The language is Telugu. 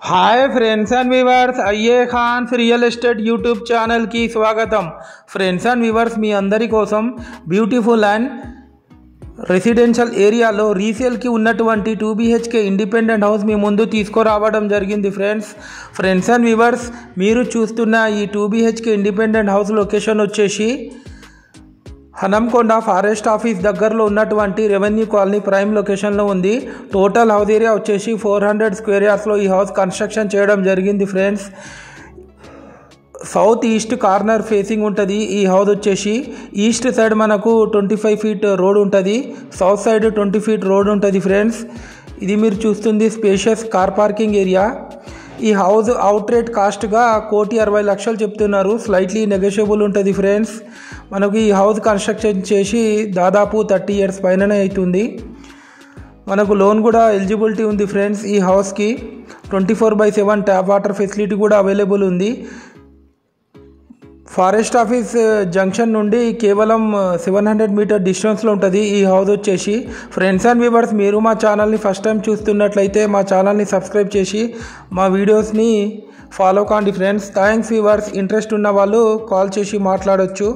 हाय फ्रेंड्स एंड व्यूवर्स अय्ये Khan real estate YouTube channel की स्वागतम। ఫ్రెండ్స్ అండ్ వ్యూవర్స్ మీ అందరి కోసం బ్యూటిఫుల్ అండ్ రెసిడెన్షియల్ ఏరియాలో రీసేల్కి ఉన్నటువంటి 2 BHK ఇండిపెండెంట్ హౌస్ మీ ముందు తీసుకురావడం జరిగింది। ఫ్రెండ్స్ అండ్ వ్యూవర్స్ మీరు చూస్తున్న ఈ 2 BHK ఇండిపెండెంట్ హౌస్ లొకేషన్ వచ్చేసి హనంకొండ ఫారెస్ట్ ఆఫీస్ దగ్గరలో ఉన్నటువంటి రెవెన్యూ కాలనీ ప్రైమ్ లొకేషన్లో ఉంది। టోటల్ హౌస్ ఏరియా వచ్చేసి 400 స్క్వేర్ యార్డ్స్లో ఈ హౌస్ కన్స్ట్రక్షన్ చేయడం జరిగింది। Friends south east corner facing ఉంటుంది। ఈ హౌస్ వచ్చేసి ఈస్ట్ సైడ్ మనకు 25 ఫీట్ రోడ్ ఉంటుంది, సౌత్ సైడ్ 20 ఫీట్ రోడ్ ఉంటుంది। ఫ్రెండ్స్ ఇది మీరు చూస్తుంది స్పేషియస్ కార్ పార్కింగ్ ఏరియా। ఈ హౌస్ అవుట్ రేట్ కాస్ట్గా 1,60,00,000 చెప్తున్నారు, స్లైట్లీ నెగోషియబుల్ ఉంటుంది। ఫ్రెండ్స్ మనకు ఈ హౌస్ కన్స్ట్రక్షన్ చేసి దాదాపు 30 ఇయర్స్ పైననే అవుతుంది। మనకు లోన్ కూడా ఎలిజిబిలిటీ ఉంది। ఫ్రెండ్స్ ఈ హౌస్కి 24/7 ట్యాప్ వాటర్ ఫెసిలిటీ కూడా అవైలబుల్ ఉంది। ఫారెస్ట్ ఆఫీస్ జంక్షన్ నుండి కేవలం 700 మీటర్ డిస్టెన్స్లో ఉంటుంది ఈ హౌస్ వచ్చేసి। ఫ్రెండ్స్ అండ్ వ్యూవర్స్ మీరు మా ఛానల్ని ఫస్ట్ టైం చూస్తున్నట్లయితే మా ఛానల్ని సబ్స్క్రైబ్ చేసి మా వీడియోస్ని ఫాలో కాండి। ఫ్రెండ్స్ థ్యాంక్స్ వ్యూవర్స్, ఇంట్రెస్ట్ ఉన్న వాళ్ళు కాల్ చేసి మాట్లాడవచ్చు।